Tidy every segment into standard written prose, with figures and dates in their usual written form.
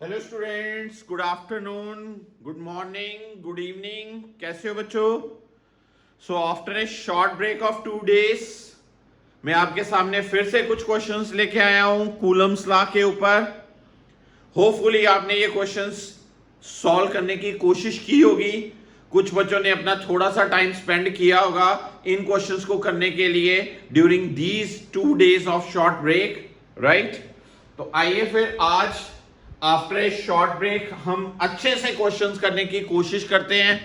Hello students, good afternoon, good morning, good evening. कैसे हो बच्चों? So after a short break of 2 days मैं आपके सामने फिर से कुछ क्वेश्चंस लेके आया हूं कूलम्स लॉ के ऊपर। होपफुली आपने ये क्वेश्चंस सॉल्व करने की कोशिश की होगी। कुछ बच्चों ने अपना थोड़ा सा टाइम स्पेंड किया होगा इन क्वेश्चंस को करने के लिए during these 2 days of short break, right? तो आइए फिर आज आफ्टर ए शॉर्ट ब्रेक हम अच्छे से क्वेश्चंस करने की कोशिश करते हैं।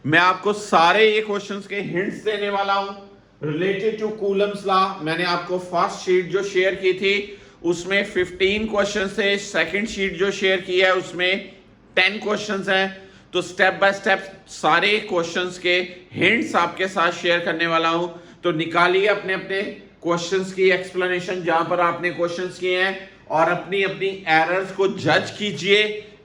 मैं आपको सारे ये क्वेश्चंस के हिंट्स देने वाला हूं रिलेटेड टू कूलम्स लॉ। मैंने आपको फर्स्ट शीट जो शेयर की थी उसमें 15 क्वेश्चंस थे, सेकंड शीट जो शेयर की है उसमें 10 क्वेश्चंस हैं। तो स्टेप बाय स्टेप सारे क्वेश्चंस के हिंट्स आपके साथ शेयर करने वाला हूं। तो निकालिए अपने अपने क्वेश्चंस की एक्सप्लेनेशन जहां पर आपने क्वेश्चंस किए हैं और अपनी अपनी एरर्स को जज कीजिए।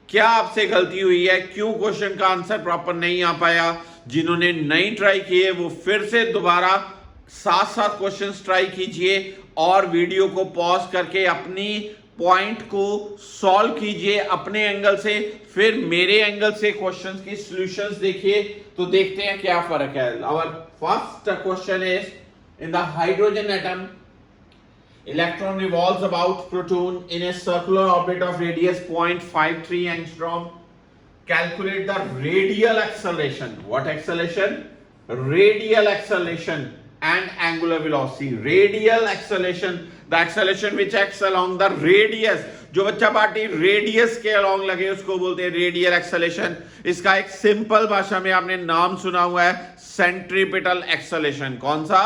क्या आपसे गलती हुई है, क्यों क्वेश्चन का आंसर प्रॉपर नहीं आ पाया। जिन्होंने नहीं ट्राई किए वो फिर से दोबारा साथ साथ क्वेश्चंस ट्राई कीजिए और वीडियो को पॉज करके अपनी पॉइंट को सॉल्व कीजिए अपने एंगल से, फिर मेरे एंगल से क्वेश्चंस की सॉल्यूशंस देखिए तो देखते हैं क्या फर्क है। Our first question is in the hydrogen atom electron revolves about proton in a circular orbit of radius 0.53 angstrom. Calculate the radial acceleration. What acceleration? Radial acceleration and angular velocity. Radial acceleration, the acceleration which acts along the radius. जो बच्चा party radius के along लगे उसको बोलते हैं radial acceleration. इसका एक simple भाषा में आपने नाम सुना हुआ है सेंट्रीपिटल एक्सेलेरेशन। कौन सा?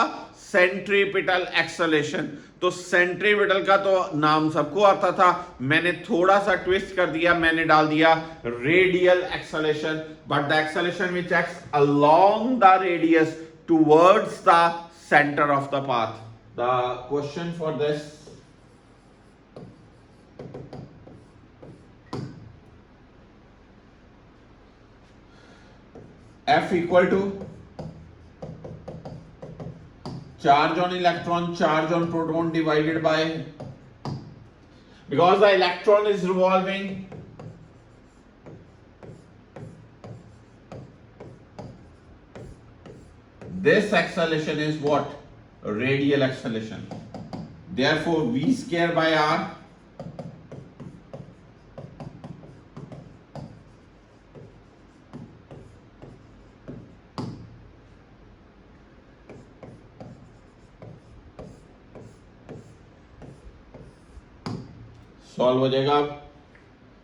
Centripetal acceleration. तो सेंट्रीपिटल का तो नाम सबको आता था, मैंने थोड़ा सा ट्विस्ट कर दिया, मैंने डाल दिया radial acceleration. But the acceleration which acts along the radius towards the centre of the path. The question for this F equal to charge on electron, charge on proton divided by, because the electron is revolving, this acceleration is what? Radial acceleration. Therefore v square by r solve हो जाएगा।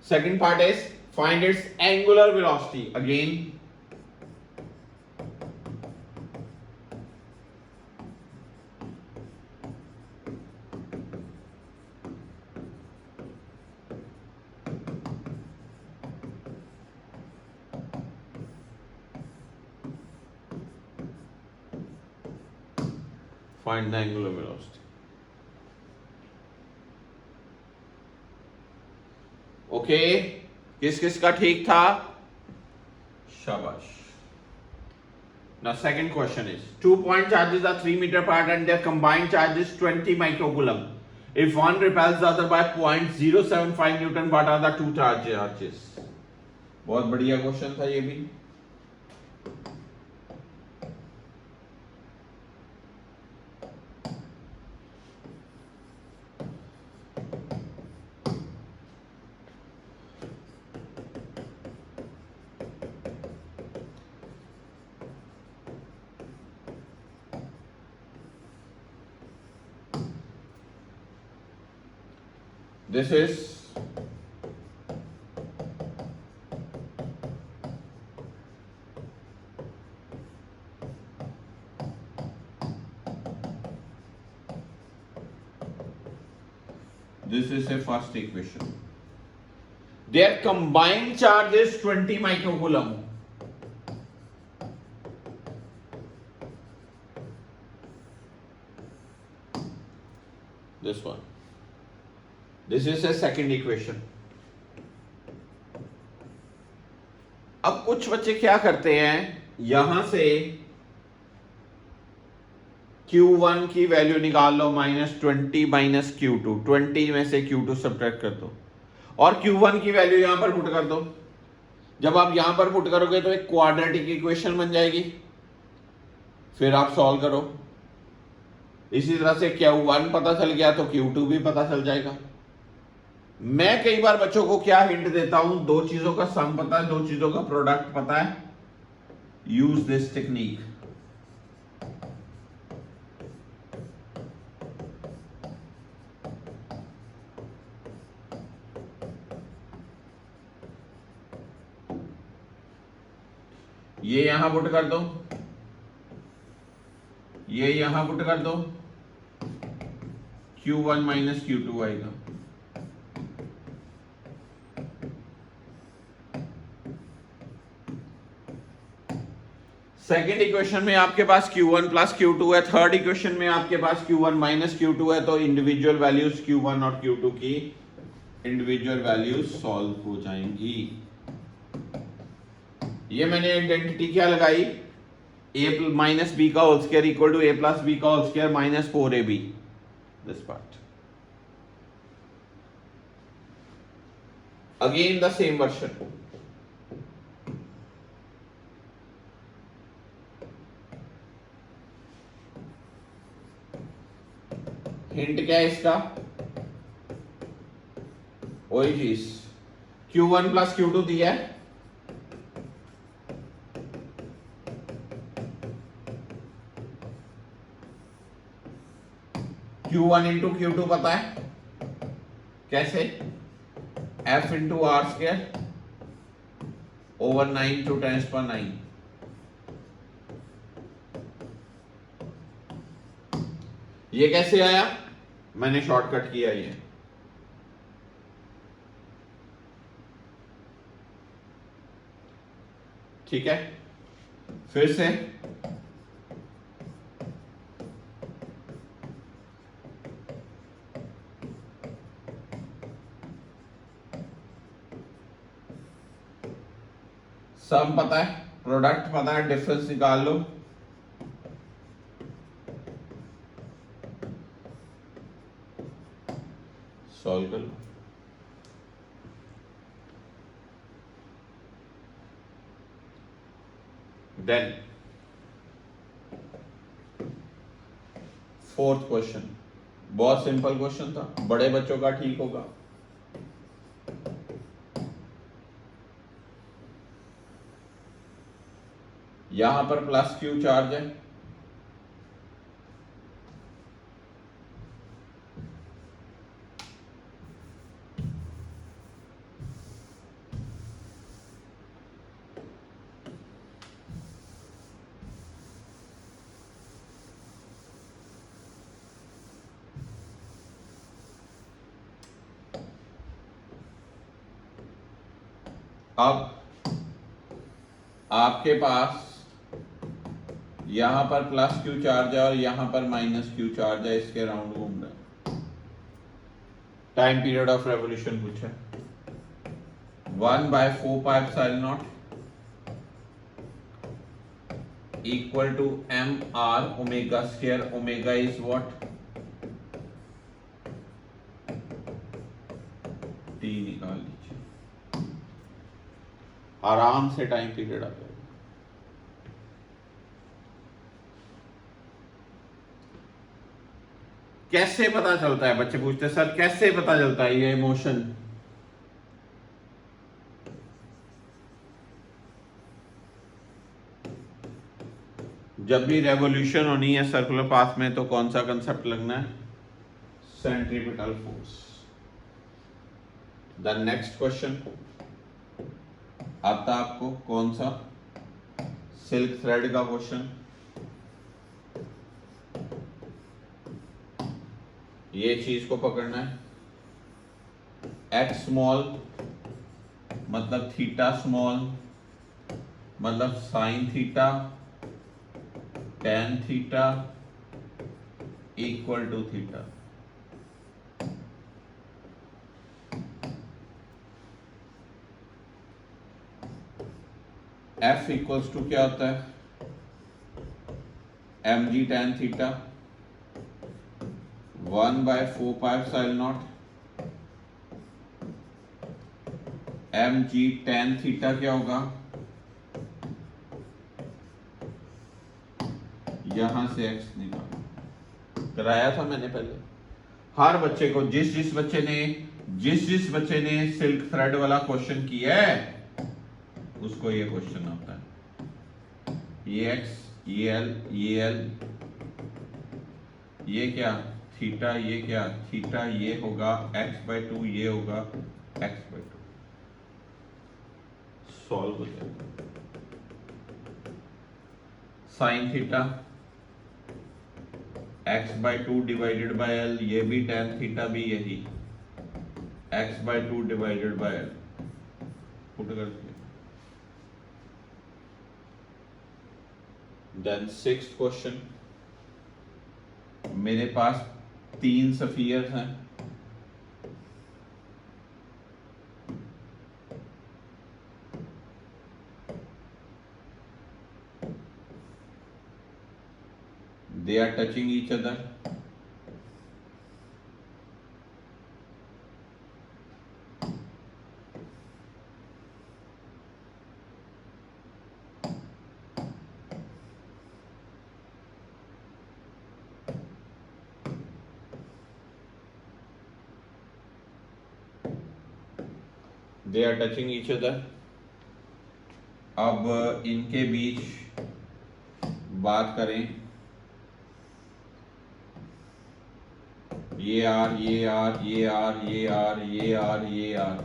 Second part is find its angular velocity. Again find the angular velocity. Okay, किस किस का ठीक था? शाबाश। Now second question is 2 point charges are 3 meter apart and their combined charge is 20 microcoulomb. If one repels the other by 0.075 Newton, what are the two charges? बहुत बढ़िया question था ये भी। This is a first equation. Their combined charge is 20 microcoulomb. This one. This is a second equation. अब कुछ बच्चे क्या करते हैं, यहां से Q1 की वैल्यू निकाल लो -20 - Q2, 20 में से Q2 सब्ट्रैक्ट कर दो और Q1 की वैल्यू यहां पर पुट कर दो। जब आप यहां पर पुट करोगे तो एक क्वाड्रेटिक इक्वेशन बन जाएगी, फिर आप सॉल्व करो। इसी तरह से Q1 पता चल गया तो Q2 भी पता चल जाएगा। मैं कई बार बच्चों को क्या हिंट देता हूं, दो चीजों का सम पता है, दो चीजों का प्रोडक्ट पता है, यूज दिस टेक्निक। ये यहां पुट कर दो, ये यहां पुट कर दो, Q1 माइनस Q2 आएगा। सेकेंड इक्वेशन में आपके पास Q1 प्लस Q2 है, थर्ड इक्वेशन में आपके पास Q1 माइनस Q2 है, तो इंडिविजुअल वैल्यूज Q1 और Q2 की इंडिविजुअल वैल्यूज सॉल्व हो जाएंगी। ये मैंने आइडेंटिटी क्या लगाई, a माइनस बी का whole square equal to a plus B का whole square minus 4ab, this part. Again the same version. Hint क्या है इसका, वही चीज, Q1 प्लस Q2 दिया है, Q1 इंटू Q2 पता है कैसे, F into r square over 9 to 10⁹। ये कैसे आया, मैंने शॉर्टकट किया ये। ठीक है, फिर से सम पता है, प्रोडक्ट पता है, डिफरेंस निकाल लो। सॉल्व कर लो। देन फोर्थ क्वेश्चन, बहुत सिंपल क्वेश्चन था, बड़े बच्चों का ठीक होगा। यहां पर प्लस Q चार्ज है, अब आपके पास यहां पर प्लस Q चार्ज है और यहां पर माइनस Q चार्ज है, इसके राउंड घूम रहा है। टाइम पीरियड ऑफ रेवोल्यूशन पूछा है, 1/4πε0 equal to mr omega square, omega is what, t निकाल लीजिए, आराम से टाइम पीरियड आ जाएगा। कैसे पता चलता है, बच्चे पूछते हैं सर कैसे पता चलता है ये मोशन, जब भी रेवोल्यूशन होनी है सर्कुलर पाथ में तो कौन सा कंसेप्ट लगना है, centripetal force. The next question आता आपको कौन सा, सिल्क थ्रेड का क्वेश्चन। ये चीज को पकड़ना है, एक्स स्मॉल मतलब थीटा स्मॉल मतलब sine theta tan theta equal to theta. F equals to क्या होता है, M G tan theta 1/4πε0 M G tan theta क्या होगा, यहां से एक्स निकाल कराया था मैंने पहले। हर बच्चे को जिस जिस बच्चे ने सिल्क थ्रेड वाला क्वेश्चन किया है उसको ये क्वेश्चन आता है। ये एक्स, ये एल, ये क्या थीटा, ये क्या थीटा, ये होगा x/2, ये होगा x/2। सॉल्व हो जाएगा। Sine theta x/2 divided by L, ये भी टेन थीटा भी यही x/2 divided by L. Put करके देन सिक्स्थ क्वेश्चन, मेरे पास 3 सफियर्स हैं। They are touching each other. They are touching each other. अब इनके बीच बात करें, ये आर, ये आर, ये आर, ये आर, ये आर, ये आर,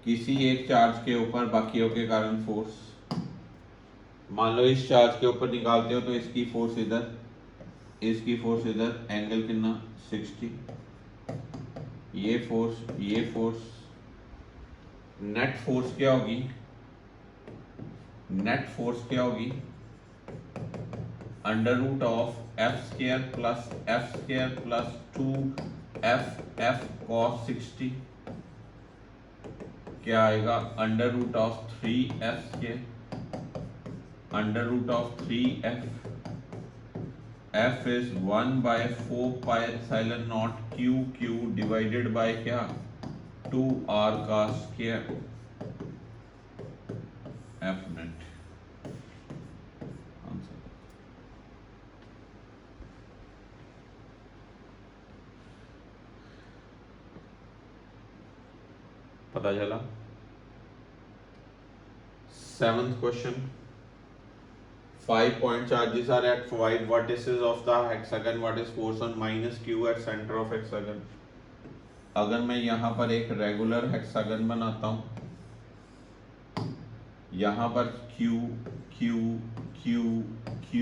किसी एक चार्ज के ऊपर बाकियों के कारण फोर्स, मान लो इस चार्ज के ऊपर निकालते हो तो इसकी फोर्स इधर, इसकी फोर्स इधर, एंगल कितना 60, ये फोर्स, नेट फोर्स क्या होगी, नेट फोर्स क्या होगी, under root of F square plus 2 cos 60 क्या आएगा, under root of 3f square, under root of 3f, f is 1/4 pi epsilon naught q divided by क्या 2r का स्क्वायर, f नेट। पता चला। Seventh question, 5 point charges are at 5 vertices of the hexagon. What is force on minus q at center of hexagon? अगर मैं यहाँ पर एक regular hexagon बनाता हूँ, यहाँ पर q q q q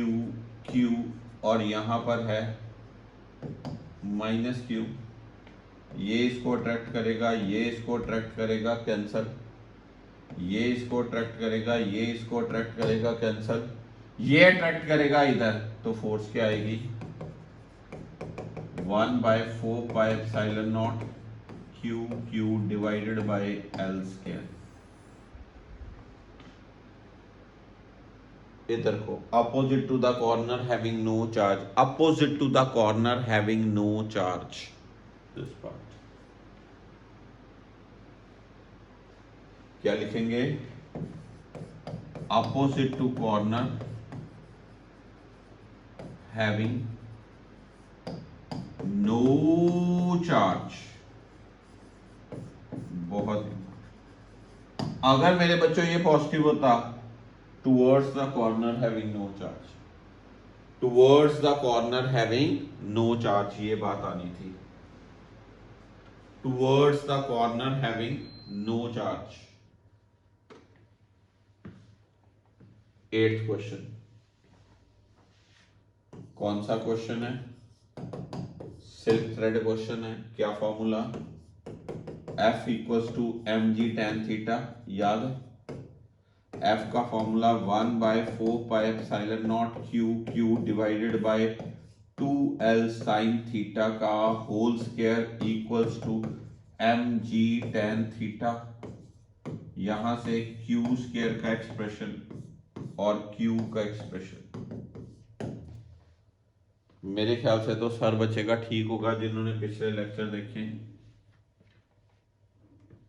q और यहाँ पर है माइनस q, ये इसको अट्रैक्ट करेगा, ये इसको अट्रैक्ट करेगा, कैंसल, ये इसको अट्रैक्ट करेगा, ये इसको अट्रैक्ट करेगा, कैंसल, ये अट्रैक्ट करेगा इधर, तो फोर्स क्या आएगी 1/4 pi epsilon naught q divided by L square. इधर को opposite to the corner having no charge, opposite to the corner having no charge, this part क्या लिखेंगे, opposite to corner having no charge. बहुत, अगर मेरे बच्चों ये पॉजिटिव होता towards the corner having no charge, towards the corner having no charge, ये बात आनी थी, towards the corner having no charge. 8th question, कौन सा क्वेश्चन है, सिल्क थ्रेड क्वेश्चन है। क्या formula, F equals to mg tan theta, याद है F का formula 1/4 pi epsilon naught q divided by 2l sine theta का whole square equals to mg tan theta, यहां से q स्क्वायर का एक्सप्रेशन और q का एक्सप्रेशन। मेरे ख्याल से तो सर बच्चे का ठीक होगा जिन्होंने पिछले लेक्चर देखे।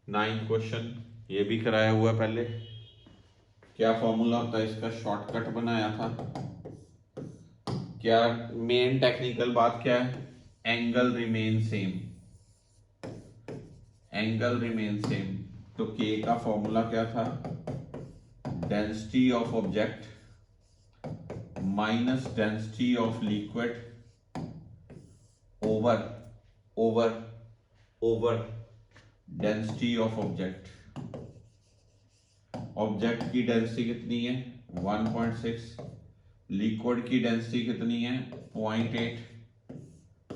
9th क्वेश्चन ये भी कराया हुआ है पहले। क्या फॉर्मूला होता है इसका, शॉर्टकट बनाया था। क्या मेन टेक्निकल बात क्या है, angle remain same, angle remain same. तो के का फॉर्मूला क्या था, density of object minus density of liquid over over over density of object. Object की डेंसिटी कितनी है 1.6, लिक्विड की डेंसिटी कितनी है 0.8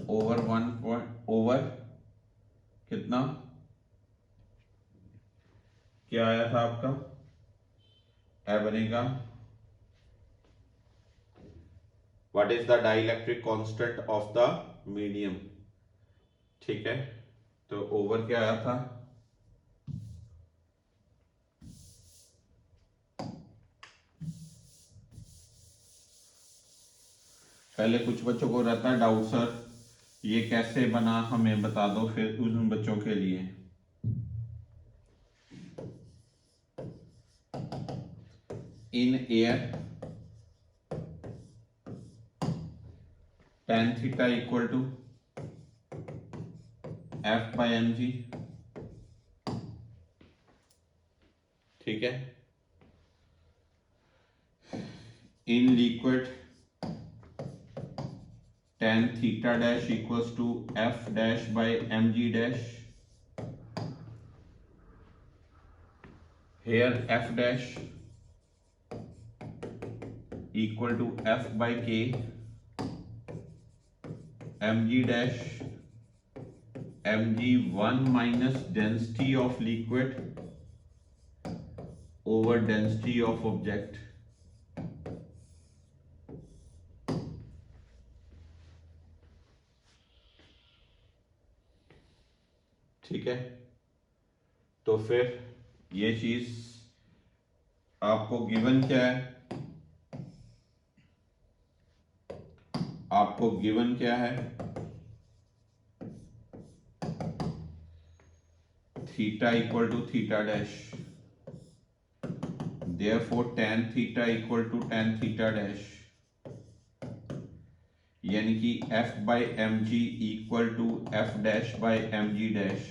ओवर 1 ओवर कितना, क्या आया था आपका, बनेगा what is the dielectric constant of the medium. ठीक है, तो ओवर क्या आया था, पहले कुछ बच्चों को रहता है डाउट, सर ये कैसे बना हमें बता दो, फिर उन बच्चों के लिए in air tan theta equal to F by mg। ठीक है, in liquid tan theta dash equals to F dash by mg dash. here F dash equal to F by K, mg dash mg1 minus density of liquid over density of object। ठीक है, तो फिर ये चीज आपको given क्या है, आपको गिवन क्या है, theta equal to theta dash, therefore tan theta equal to tan theta dash, यानी कि F by mg equal to F dash by mg dash.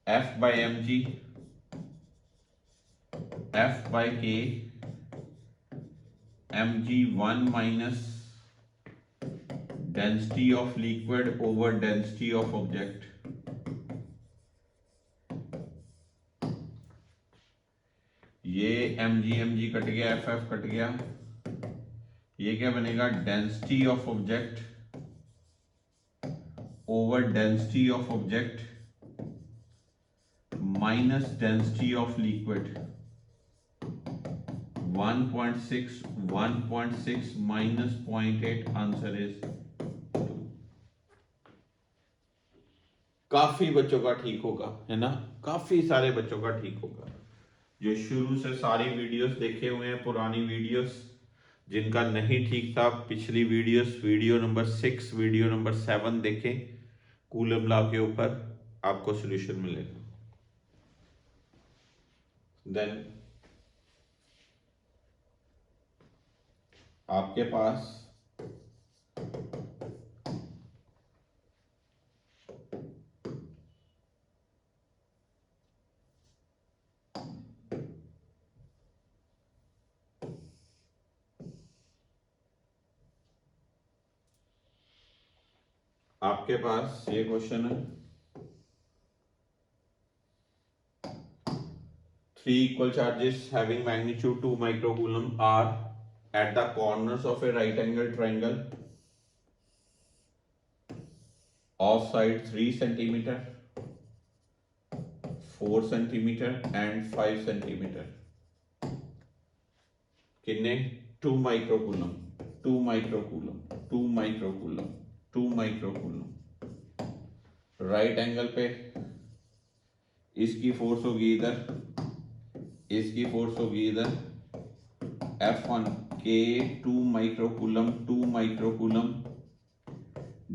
F by mg F by k mg1 minus density of liquid over density of object। ये mg cut गया, ff cut गया, ये क्या बनेगा, density of object over density of object minus density of liquid. 1.6 minus 0.8 answer is. काफी बच्चों का ठीक होगा, है ना, काफी सारे बच्चों का ठीक होगा जो शुरू से सारी वीडियोस देखे हुए हैं, पुरानी वीडियोस। जिनका नहीं ठीक था पिछली videos, video number 6 video number 7 देखें, कूलम लॉ के ऊपर आपको सॉल्यूशन मिलेगा। देन आपके पास ये क्वेश्चन है, 3 equal charges having magnitude 2 microcoulomb are at the corners of a right angle triangle of side 3 centimeter, 4 centimeter and 5 centimeter। कितने, 2 microcoulomb 2 microcoulomb 2 microcoulomb 2 microcoulomb। Right angle पे इसकी फोर्स होगी इधर, इसकी फोर्स होगी इधर, F1 के 2 माइक्रोकूलम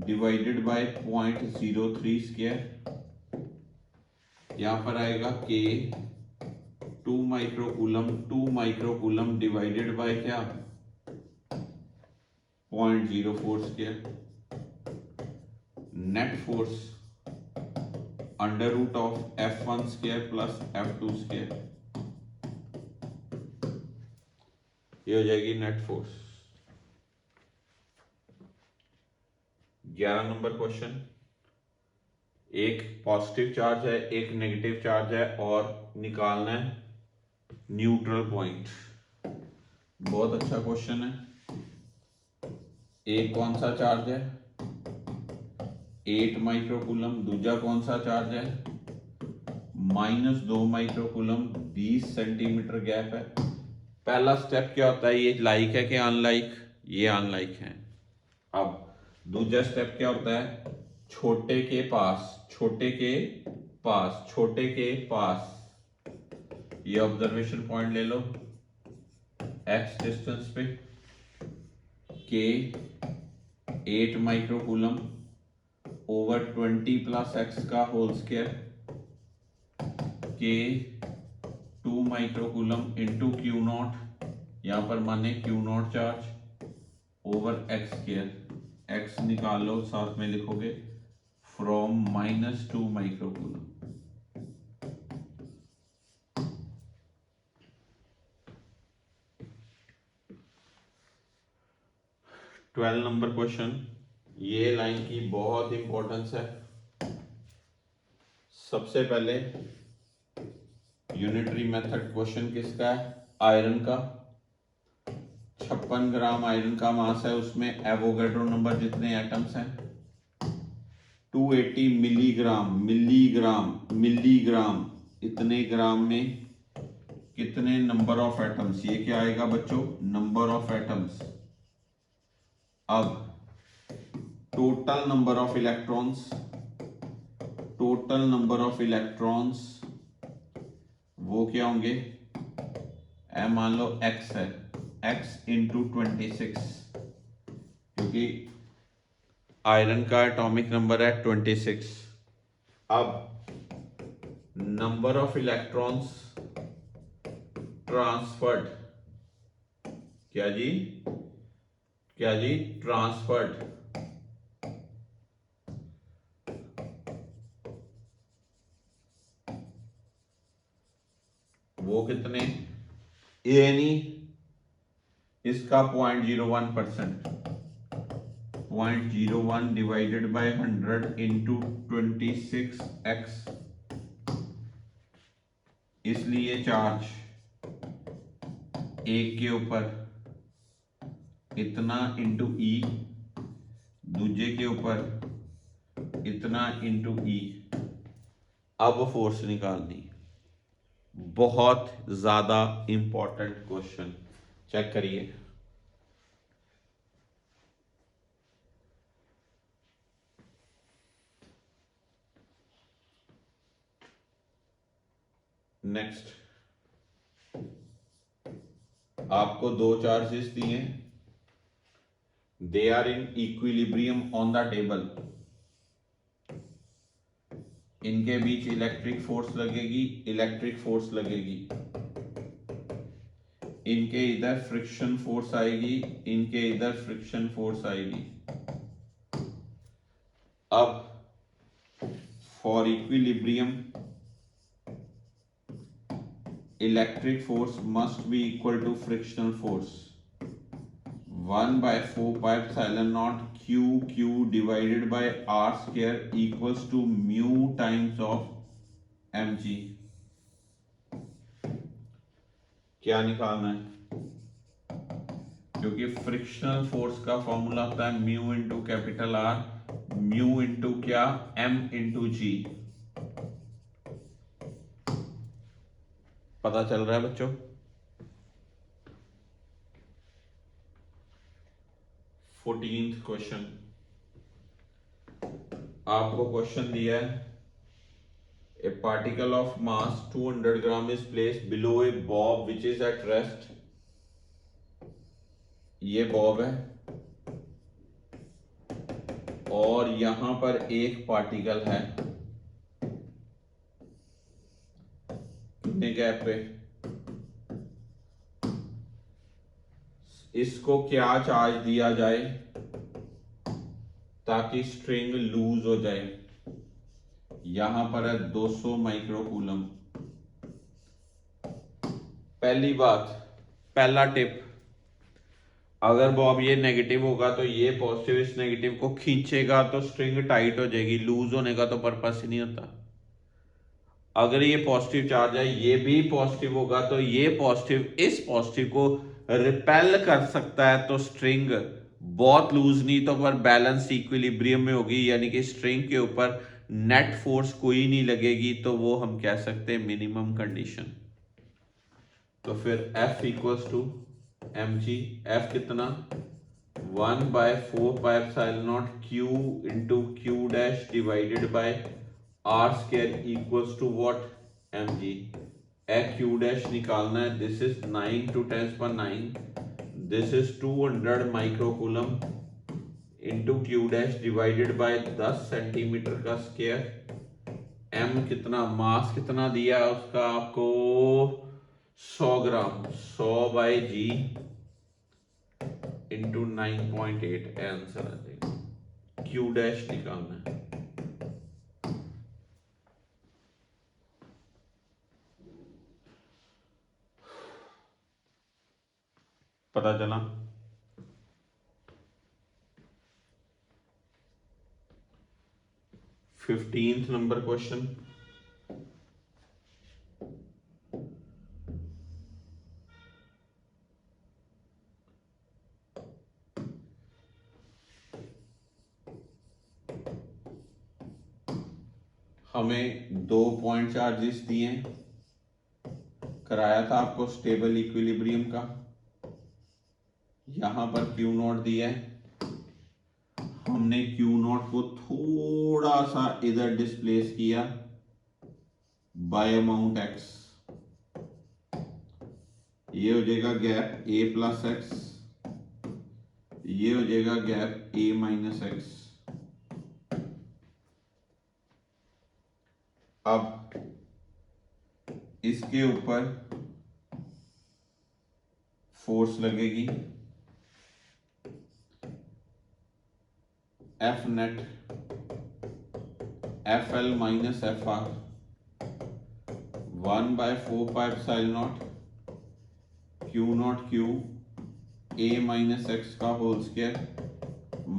डिवाइडेड बाय 0.03 स्क्वायर यहां पर आएगा K 2 माइक्रोकूलम डिवाइडेड बाय क्या 0.04 square, net force under root of F1 square plus F2 square, ये हो जाएगी नेट फोर्स। 11 नंबर क्वेश्चन, एक पॉजिटिव चार्ज है एक नेगेटिव चार्ज है और निकालना है न्यूट्रल पॉइंट। बहुत अच्छा क्वेश्चन है। एक कौन सा चार्ज है 8 माइक्रोकूलम, दूसरा कौन सा चार्ज है -2 माइक्रोकूलम, 20 सेंटीमीटर गैप है। पहला स्टेप क्या होता है, ये लाइक है कि अनलाइक, ये अनलाइक है। अब दूसरा स्टेप क्या होता है, छोटे के पास ये ऑब्जर्वेशन पॉइंट ले लो x डिस्टेंस पे, k 8 microcoulomb over 20 plus x का whole square, k 2 microcoulomb into q naught, यहां पर माने q naught charge over x square, x निकाल लो साथ में लिखोगे from -2 microcoulomb. Twelve number question, ये लाइन की बहुत इंपॉर्टेंस है। सबसे पहले यूनिटरी मेथड क्वेश्चन किसका है, आयरन का। 56 ग्राम आयरन का मास है, उसमें एवोगैड्रो नंबर जितने एटम्स हैं 280 मिलीग्राम, इतने ग्राम में कितने नंबर ऑफ एटम्स, ये क्या आएगा बच्चों नंबर ऑफ एटम्स। अब टोटल नंबर ऑफ इलेक्ट्रॉन्स वो क्या होंगे, मान लो x है, x इंटू 26, क्योंकि आयरन का एटॉमिक नंबर है 26। अब नंबर ऑफ इलेक्ट्रॉन्स ट्रांसफर्ड, क्या जी ट्रांसफर्ड, वो कितने, यानी इसका 0.01%, 0.01 डिवाइडेड बाय 100 इंटू 26x, इसलिए चार्ज एक के ऊपर इतना इंटू ई, दूजे के ऊपर इतना इंटू ई। अब फोर्स निकालनी, बहुत ज्यादा इंपॉर्टेंट क्वेश्चन, चेक करिए। नेक्स्ट, आपको दो चार्जेस दिए, they are in equilibrium on the table, इनके बीच इलेक्ट्रिक फोर्स लगेगी, इनके इधर फ्रिक्शन फोर्स आएगी, इनके इधर फ्रिक्शन फोर्स आएगी। अब for equilibrium electric force must be equal to frictional force, 1/4πε0 Q divided by R square equals to mu times of mg। क्या निकालना है, क्योंकि फ्रिक्शनल फोर्स का फॉर्मूला होता है mu into capital R, mu into क्या m इंटू जी। पता चल रहा है बच्चों। फोर्टीन्थ क्वेश्चन, आपको क्वेश्चन दिया है, ए particle of mass 200 gram is placed below A Bob which is at rest. ये बॉब है और यहां पर एक पार्टिकल है शून्य गैप पे इसको क्या चार्ज दिया जाए ताकि स्ट्रिंग लूज हो जाए। यहां पर है 200 माइक्रोकूलम। पहली बात, पहला टिप, अगर बॉब ये नेगेटिव होगा तो ये पॉजिटिव इस नेगेटिव को खींचेगा तो स्ट्रिंग टाइट हो जाएगी, लूज होने का तो पर्पस ही नहीं होता। अगर ये पॉजिटिव चार्ज है, ये भी पॉजिटिव होगा तो ये पॉजिटिव इस पॉजिटिव को रिपेल कर सकता है, तो स्ट्रिंग बहुत लूज नहीं तो पर बैलेंस इक्विलिब्रियम में होगी, यानी कि स्ट्रिंग के ऊपर नेट फोर्स कोई नहीं लगेगी, तो वो हम कह सकते हैं मिनिमम कंडीशन। तो फिर F equals to mg, F कितना 1/4πε0 q into q dash divided by r square equals to what mg। q dash निकालना है, this is 9 to 10⁹, this is 200 microcoulomb into q dash divided by 10 centimetre का square. m कितना, मास कितना दिया है उसका आपको 100 ग्राम, 100/g इंटू 9.8 आंसर आ जाएगा। क्यू डैश निकालना है। पता चला? फिफ्टींथ नंबर क्वेश्चन, हमें 2 पॉइंट चार्जेस दिए, कराया था आपको स्टेबल इक्विलिब्रियम का। यहां पर Q नॉट दिया है, हमने Q नॉट को थोड़ा सा इधर डिस्प्लेस किया बाय अमाउंट x। ये हो जाएगा गैप a प्लस एक्स, ये हो जाएगा गैप a माइनस एक्स। अब इसके ऊपर फोर्स लगेगी F net FL minus FR 1/4πε0 Q naught Q a minus X का whole square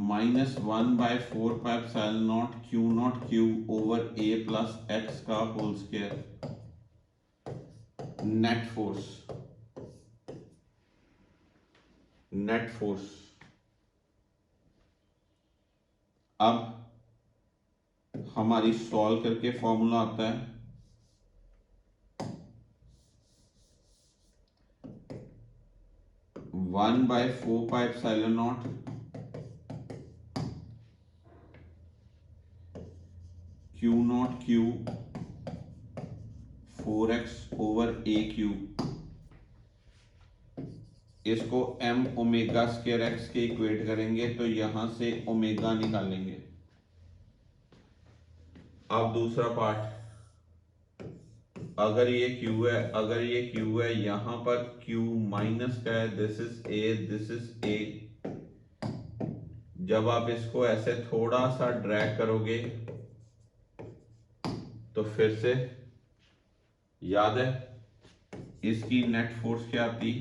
minus 1/4πε0 Q naught Q over a plus X का whole square. Net force, net force. अब हमारी solve करके formula आता है one by 4πε0 Q naught Q 4x over a cube. इसको m omega square x के equate करेंगे तो यहां से ओमेगा निकालेंगे। अब दूसरा पार्ट, अगर ये Q है, अगर ये Q है, यहां पर Q माइनस का है, this is A, this is A। जब आप इसको ऐसे थोड़ा सा ड्रैग करोगे तो फिर से याद है इसकी नेट फोर्स क्या आती,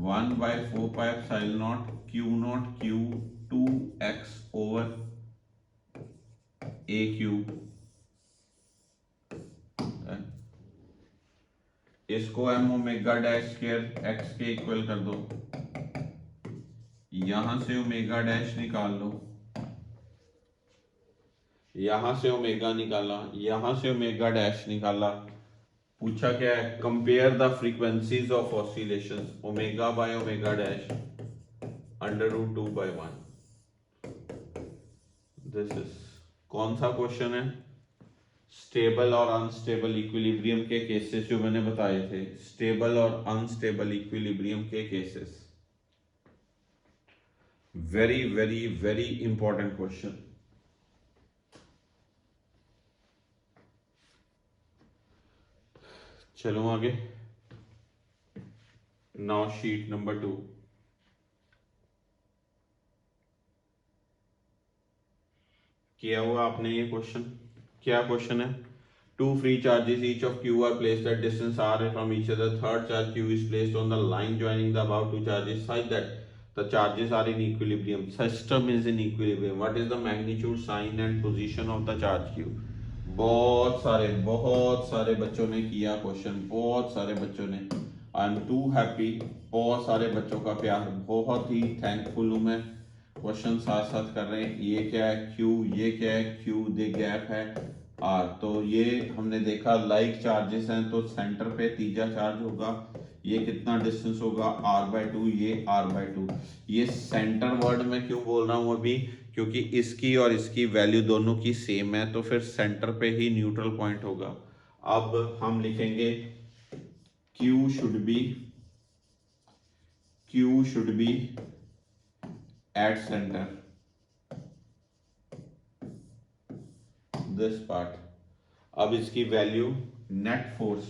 1/4πε0 Q naught Q 2x over a cube. इसको m omega dash square x के इक्वल कर दो, यहां से ओमेगा डैश निकाल लो, यहां से ओमेगा निकाला, यहां से ओमेगा डैश निकाला। पूछा क्या है, compare the frequencies of oscillations, omega by omega dash √2/1। This is, कौन सा क्वेश्चन है, स्टेबल और अनस्टेबल इक्विलिब्रियम के केसेस जो मैंने बताए थे, स्टेबल और अनस्टेबल इक्विलिब्रियम के cases. Very very very important question. चलो आगे। Now sheet number 2। किया हुआ आपने ये क्वेश्चन। क्या क्वेश्चन है? Two free charges each of Q are placed at distance r from each other. Third charge Q is placed on the line joining the about two charges such that the charges are in equilibrium. System is in equilibrium. What is the magnitude, sign and position of the charge q? बहुत सारे बच्चों ने किया question, बहुत सारे बच्चों ने। I am to happy, बहुत सारे बच्चों का प्यार, बहुत ही थैंकफुल हूँ मैं। क्वेश्चन साथ साथ कर रहे हैं। ये क्या है? क्यू। ये क्या है? क्यू दे गैप है आर। तो ये हमने देखा लाइक चार्जेस हैं तो सेंटर पे तीजा चार्ज होगा। ये कितना डिस्टेंस होगा? r/2। ये r/2। ये सेंटर वर्ड में क्यों बोल रहा हूँ अभी? क्योंकि इसकी और इसकी वैल्यू दोनों की सेम है, तो फिर सेंटर पे ही न्यूट्रल पॉइंट होगा। अब हम लिखेंगे Q should be at center, this part। अब इसकी value net force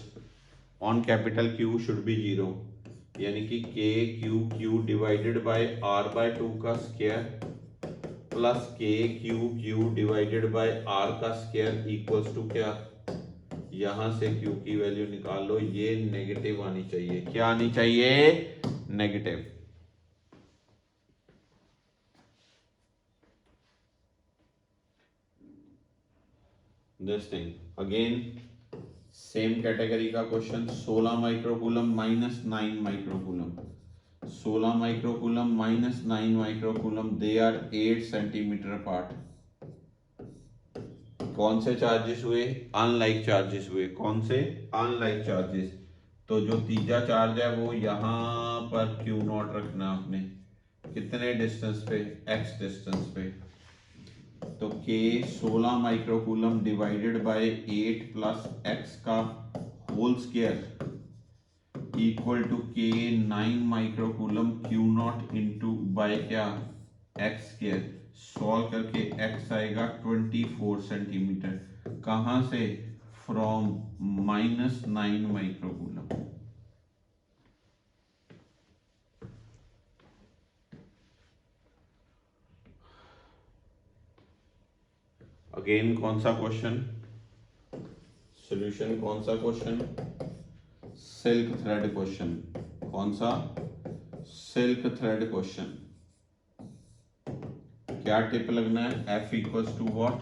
on capital Q should be 0, यानी कि Q डिवाइडेड बाय r/2 का square plus Q divided by r का स्क्वायर इक्वल्स टू क्या? यहां से Q की वैल्यू निकाल लो। ये नेगेटिव आनी चाहिए। क्या आनी चाहिए? Negative. This thing again same category का question. 16 microcoulomb minus 9 microcoulomb. 16 microcoulomb minus 9 microcoulomb, they are 8 centimetre apart. कौन से चार्जेस हुए? अनलाइक चार्जेस हुए। कौन से? Unlike charges. तो जो तीजा चार्ज है वो यहां पर Q0 रखना आपने। कितने डिस्टेंस पे? x डिस्टेंस पे। तो K 16 microcoulomb divided by 8 plus x का whole square equal to K 9 microcoulomb Q0 into by क्या? x square. सॉल्व करके x आएगा 24 सेंटीमीटर। कहां से? From -9 microcoulomb. अगेन कौन सा क्वेश्चन? सॉल्यूशन कौन सा क्वेश्चन? Silk thread question. कौन सा? Silk thread question. क्या टिप लगना है? F equals to what?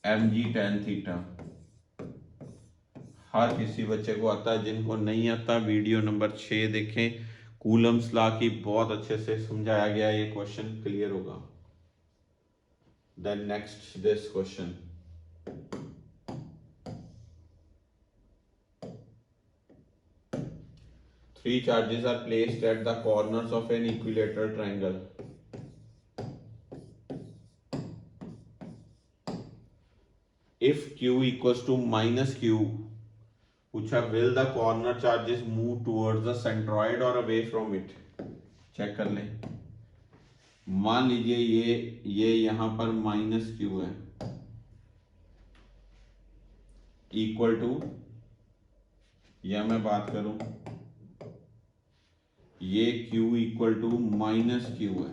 mg tan theta. हर किसी बच्चे को आता है। जिनको नहीं आता वीडियो नंबर 6 देखें। कूलम्स लॉ की बहुत अच्छे से समझाया गया, ये क्वेश्चन क्लियर होगा। Then next this question. Three charges are placed at the corners of an equilateral triangle. If Q equals to minus Q, पूछा will the corner charges move towards the centroid or away from it? Check कर लें। मान लीजिए ये यहां पर minus Q है, equal to, या मैं बात करूं ये Q equal to minus Q है।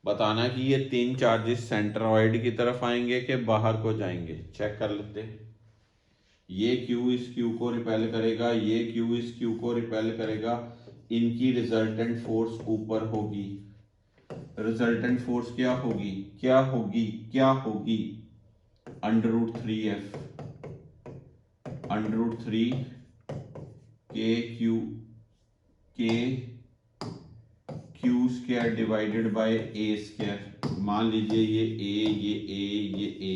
बताना कि ये तीन चार्जेस सेंट्रॉइड की तरफ आएंगे कि बाहर को जाएंगे। चेक कर लेते हैं। ये Q इस Q को रिपेल करेगा, ये Q इस Q को रिपेल करेगा। इनकी रिजल्टेंट फोर्स ऊपर होगी। रिजल्टेंट फोर्स क्या होगी? क्या होगी? क्या होगी? √3F, √3 K Q square divided by A square. मान लीजिए ये A, ये A, ये A,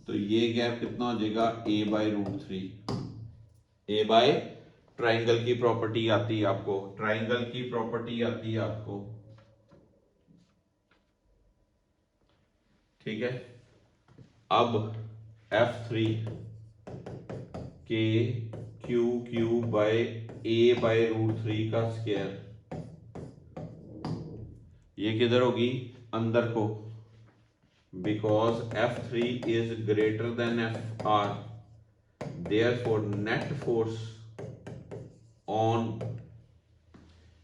तो ये गैप कितना हो जाएगा? A/√3। A बाय ट्राइंगल की प्रॉपर्टी आती है आपको, ट्राइंगल की प्रॉपर्टी आती है आपको, ठीक है। अब F3 K Q bye A/√3 का स्क्वायर, ये किधर होगी? अंदर को, because F3 is greater than FR। Therefore net force on,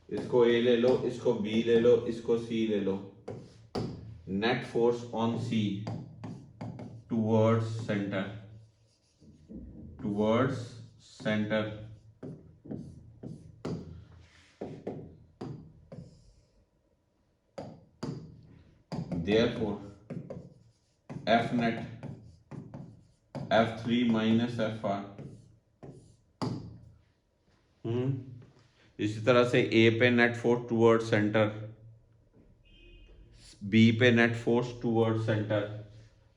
इसको ए ले लो, इसको बी ले लो, इसको सी ले लो, net force on C towards centre, towards centre, therefore F net F3 minus FR। इसी तरह से A पे net force toward centre, B पे नेट फोर्स टूवर्ड सेंटर।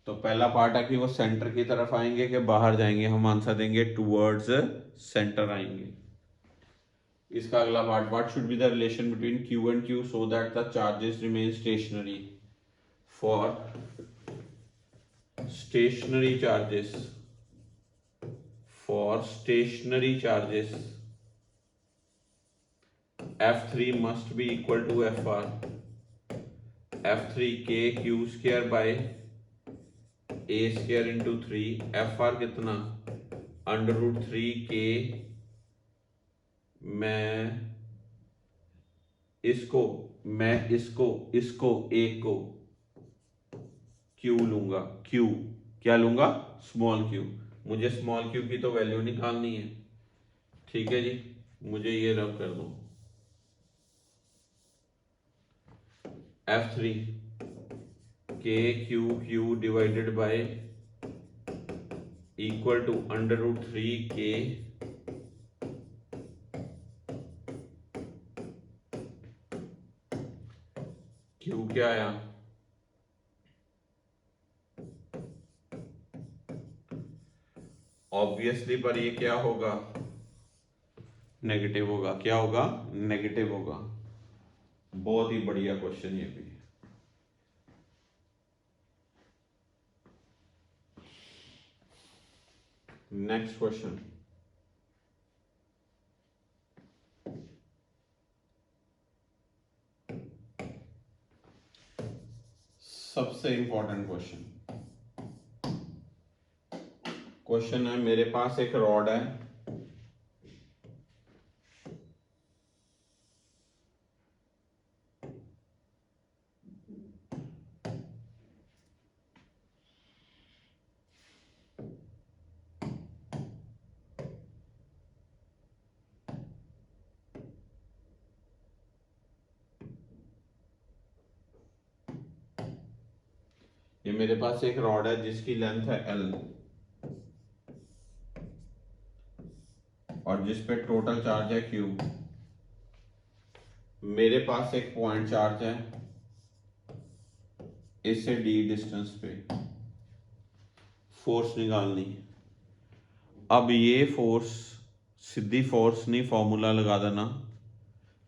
तो पहला पार्ट है कि वो सेंटर की तरफ आएंगे कि बाहर जाएंगे, हम आंसर देंगे टूवर्ड्स सेंटर आएंगे। इसका अगला part, what should be the relation between Q and Q so that the charges remain stationery. For stationary charges, for stationary charges F3 must be equal to FR, F3 K Q square by A square into 3, FR कितना under root 3 K, मैं इसको एक को Q लूंगा, Q क्या लूंगा, small Q। मुझे small Q की तो वैल्यू निकालनी है, ठीक है जी, मुझे ये रब कर दो। F3 K Q divided by equal to under root 3 K Q क्या आया, ऑब्वियसली पर ये क्या होगा, नेगेटिव होगा। क्या होगा, नेगेटिव होगा। बहुत ही बढ़िया क्वेश्चन ये भी। नेक्स्ट क्वेश्चन, सबसे इंपॉर्टेंट क्वेश्चन। क्वेश्चन है, मेरे पास एक रॉड है, ये मेरे पास एक रॉड है जिसकी लेंथ है L और जिस पे टोटल चार्ज है Q। मेरे पास एक पॉइंट चार्ज है इससे D डिस्टेंस पे, फोर्स निकालनी है। अब ये फोर्स सीधी फोर्स नहीं, फॉर्मूला लगा देना,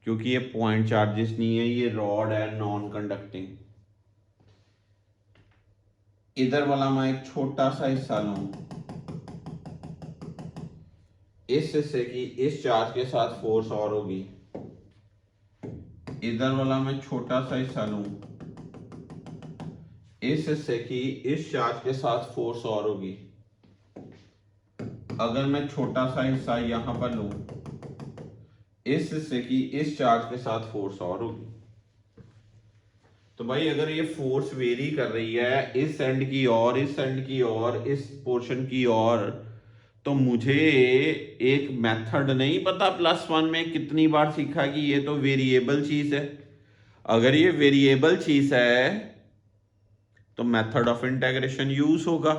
क्योंकि ये पॉइंट चार्जेस नहीं है, ये रॉड है नॉन कंडक्टिंग। इधर वाला मैं एक छोटा सा हिस्सा लूं, इस हिस्से की इस चार्ज के साथ फोर्स और होगी। इधर वाला मैं छोटा सा हिस्सा लूं, इस हिस्से की इस चार्ज के साथ फोर्स और होगी। अगर मैं छोटा सा हिस्सा यहां पर लूं, इस हिस्से की इस चार्ज के साथ फोर्स और होगी। तो भाई अगर ये फोर्स वेरी कर रही है इस एंड की और इस एंड की और इस पोर्शन की और, तो मुझे एक मेथड नहीं पता +1 में कितनी बार सीखा कि ये तो वेरिएबल चीज है। अगर ये वेरिएबल चीज है तो मेथड ऑफ इंटीग्रेशन यूज होगा।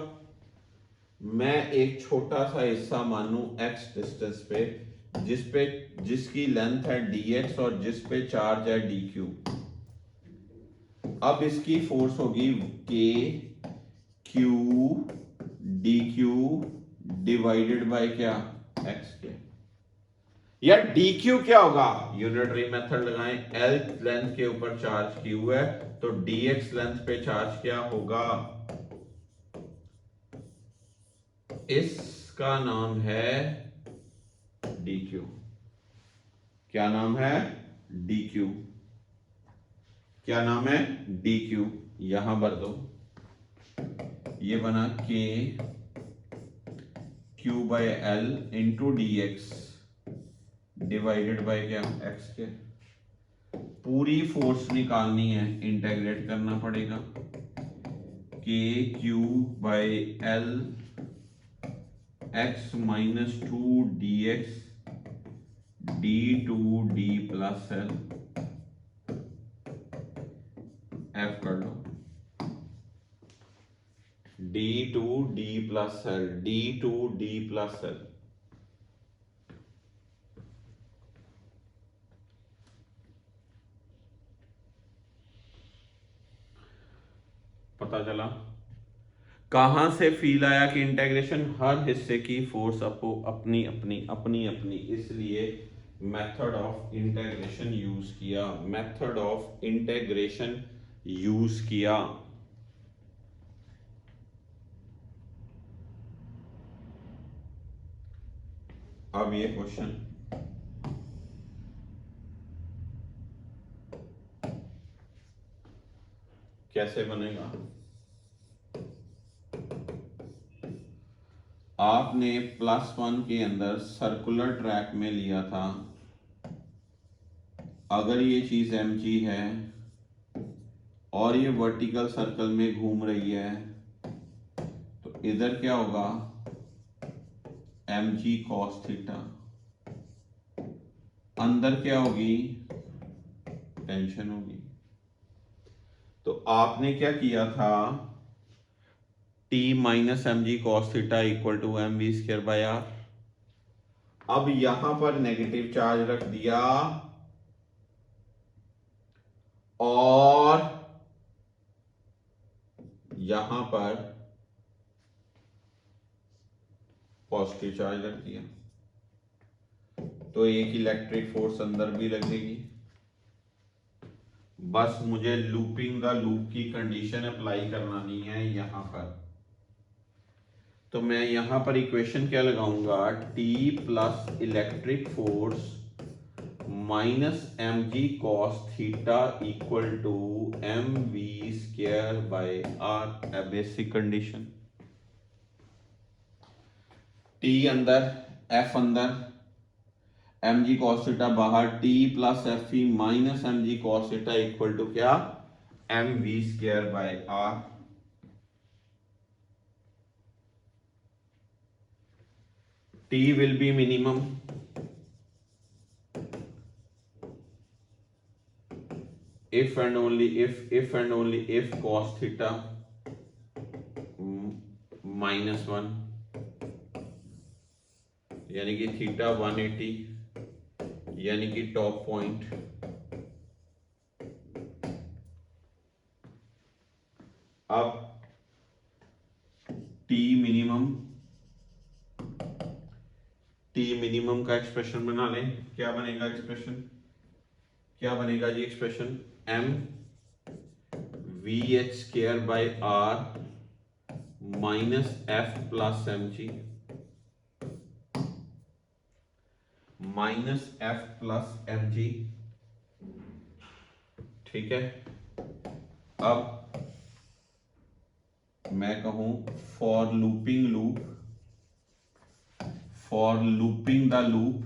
मैं एक छोटा सा हिस्सा मानूं x डिस्टेंस पे, जिसकी लेंथ है dx और जिस पे चार्ज है dq। अब इसकी फोर्स होगी k q dq divided by क्या, x के। या dq क्या होगा, यूनिटरी मेथड लगाएं, l लेंथ के ऊपर चार्ज q है तो dx लेंथ पे चार्ज क्या होगा, इसका नाम है dq। क्या नाम है, dq। क्या नाम है, dq। यहां भर दो, ये बना k Q by L into D X divided by क्या, एक्स के। पूरी फोर्स निकालनी है, इंटेग्रेट करना पड़ेगा। K Q by L X minus 2 D X D to D plus L, F कर लो, D to D plus L, D to D plus L. पता चला कहां से फील आया कि इंटेग्रेशन हर हिस्से की फोर्स आपको अपनी अपनी अपनी अपनी, इसलिए मेथड ऑफ इंटेग्रेशन यूज किया, मेथड ऑफ इंटेग्रेशन यूज किया। अब ये क्वेश्चन कैसे बनेगा, आपने +1 के अंदर सर्कुलर ट्रैक में लिया था। अगर ये चीज mg है और ये वर्टिकल सर्कल में घूम रही है तो इधर क्या होगा, mg cos थीटा, अंदर क्या होगी, टेंशन होगी। तो आपने क्या किया था, t minus M G cos theta equal to M we square by r. अब यहां पर नेगेटिव चार्ज रख दिया और यहां पर पॉजिटिव चार्ज रख दिया, तो एक इलेक्ट्रिक फोर्स अंदर भी लगेगी। बस मुझे लूपिंग द लूप की कंडीशन अप्लाई करवानी है यहां पर। तो मैं यहां पर इक्वेशन क्या लगाऊंगा, T plus electric force minus M G cos theta equal to M we square by R, a basic condition. T अंदर, F अंदर, एम जी कॉस थीटा बाहर, T plus F E minus M G cos theta equal to क्या, M we square by R. T will be minimum if and only if cos theta -1, यानी कि theta 180, यानी कि top point. अब T minimum का expression बना लें। क्या बनेगा एक्सप्रेशन, क्या बनेगा जी expression, M V H square by R minus F plus M G, minus F plus M G. ठीक है, अब मैं कहूं for looping loop, for looping the loop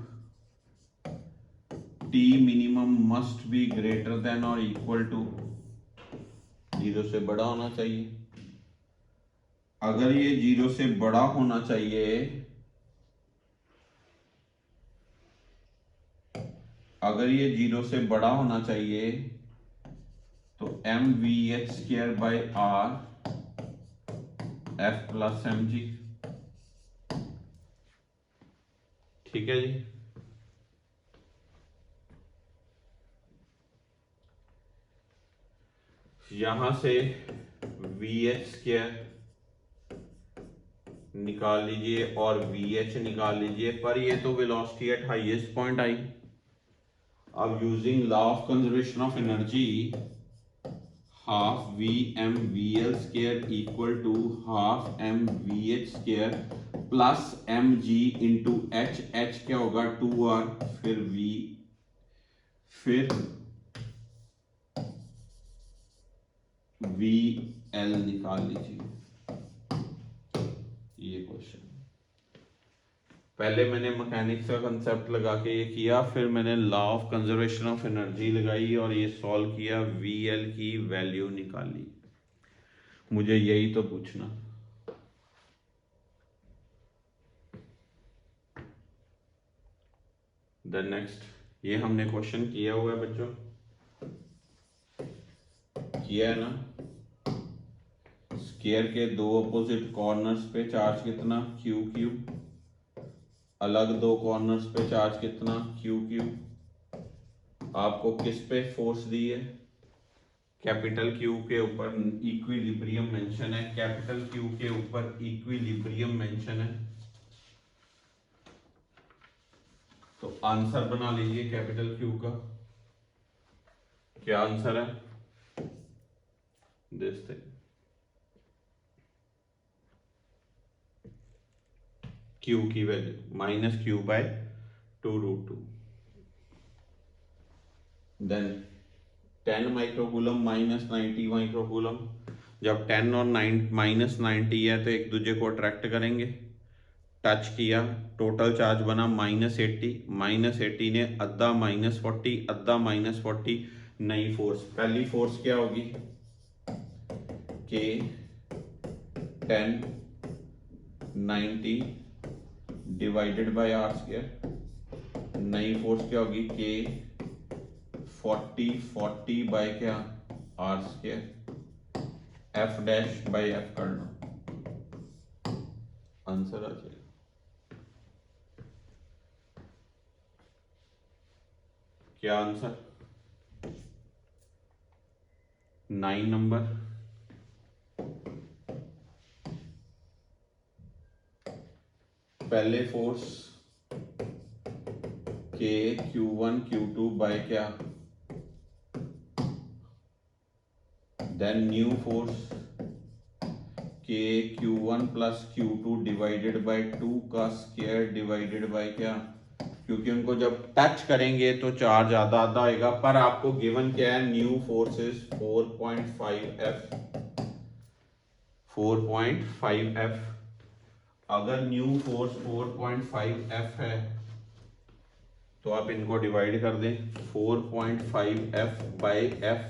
T minimum must be greater than or equal to, 0 से बड़ा होना चाहिए। अगर ये 0 से बड़ा होना चाहिए, अगर ये 0 से बड़ा होना चाहिए तो m V H square by r f plus M G. ठीक है जी, यहां से वी एच स्क्वायर निकाल लीजिए और वी एच निकाल लीजिए, पर ये तो वेलोसिटी एट हाईएस्ट पॉइंट आई। अब using law of conservation of energy, half V M V L square equal to half M V H square plus M G into H, H क्या होगा 2r, फिर v, फिर V L निकाल लीजिए। ये question पहले मैंने मैकेनिक्स का कंसेप्ट लगा के ये किया, फिर मैंने law of conservation of energy लगाई और ये सॉल्व किया, VL की वैल्यू निकाली। मुझे यही तो पूछना। देन नेक्स्ट, ये हमने क्वेश्चन किया हुआ है बच्चों, किया है ना। स्क्वायर के दो अपोजिट कॉर्नर्स पे चार्ज कितना, QQ, अलग दो कॉर्नर्स पे चार्ज कितना, QQ। आपको किस पे फोर्स दी है, कैपिटल Q के ऊपर इक्विलिब्रियम मेंशन है, कैपिटल Q के ऊपर इक्विलिब्रियम मेंशन है। तो आंसर बना लीजिए कैपिटल Q का। क्या आंसर है, देखते Q की value -Q/2√2। Then 10 microcoulomb -90 microcoulomb. जब 10 और -90 है तो एक दूसरे को अट्रैक्ट करेंगे। टच किया, टोटल चार्ज बना -80 ने अद्धा -40, अद्धा -40, नई फोर्स। पहली फोर्स क्या होगी, K 10 90 डिवाइडेड बाय R²। नई फोर्स क्या होगी, K 40 बाय क्या, R²। F'/F करना, आंसर आ जाएगा। क्या आंसर, 9 नंबर। पहले force K Q1 Q2 by क्या, then new force K Q1 plus Q2 divided by 2 का स्क्वायर डिवाइडेड बाय क्या, क्योंकि उनको जब टच करेंगे तो चार्ज आधा आधा आएगा। पर आपको गिवन क्या है, new force is 4.5F। 4.5F। अगर न्यू फोर्स 4.5F है तो आप इनको डिवाइड कर दें, 4.5F by F,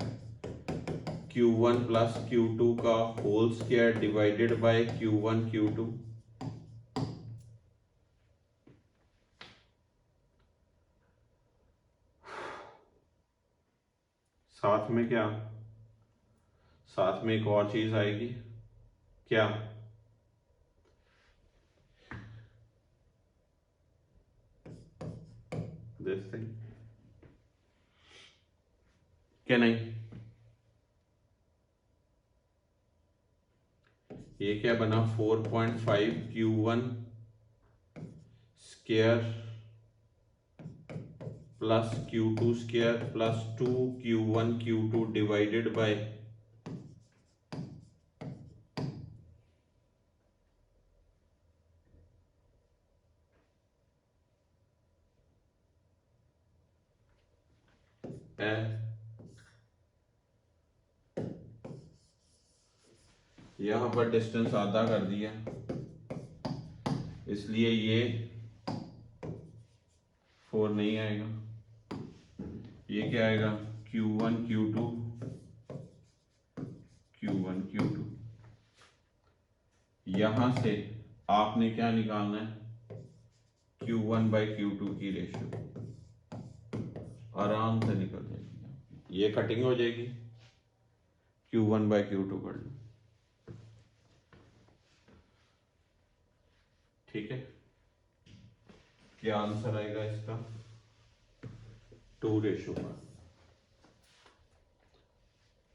Q1 plus Q2 का whole square divided by Q1 Q2। साथ में क्या, साथ में एक और चीज आएगी, क्या, देखते हैं क्या नहीं, ये क्या बना, 4.5 Q1 square plus Q2 square plus 2 Q1 Q2 divided bye यहां पर डिस्टेंस आधा कर दिया, इसलिए ये 4 नहीं आएगा। ये क्या आएगा, Q1 Q2 Q1 Q2। यहां से आपने क्या निकालना है, Q1 बाई Q2 की रेशियो, आराम से निकल जाएगी। ये कटिंग हो जाएगी, Q1 बाई Q2 कर लो, ठीक है। क्या आंसर आएगा इसका, 2:1।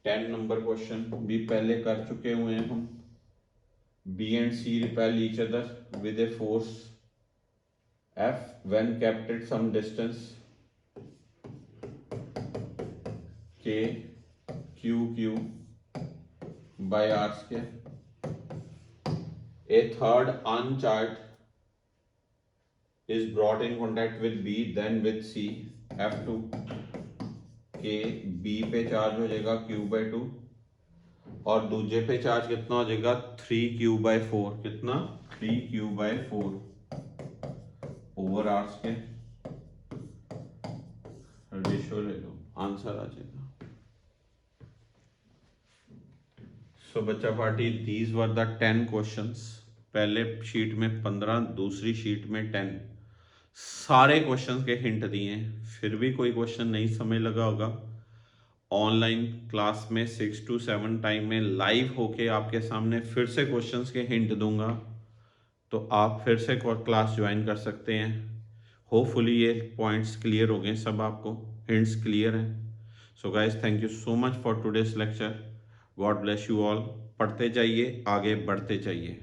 10 नंबर क्वेश्चन भी पहले कर चुके हुए हैं हम। B and C repel each other with a force F when kept at some distance K QQ by R²। A third uncharged is brought in contact with B then with C, F2। K B पे charge हो जाएगा Q/2 और दूसरे पे charge कितना हो जाएगा, 3Q/4। कितना, 3Q/4। ओवर आवर्स के रेशियो ले लो, आंसर आ जाएगा। सो बच्चा party, these were the 10 questions. पहले शीट में 15, दूसरी शीट में 10। सारे क्वेश्चंस के हिंट दिए हैं, फिर भी कोई क्वेश्चन नहीं समझ लगा होगा, ऑनलाइन क्लास में 6 to 7 टाइम में लाइव होके आपके सामने फिर से क्वेश्चंस के हिंट दूंगा, तो आप फिर से क्लास ज्वाइन कर सकते हैं। होपफुली ये पॉइंट्स क्लियर हो गए सब, आपको हिंट्स क्लियर हैं। So guys, thank you so much for today's lecture. God bless you all. पढ़ते जाइए, आगे बढ़ते जाइए।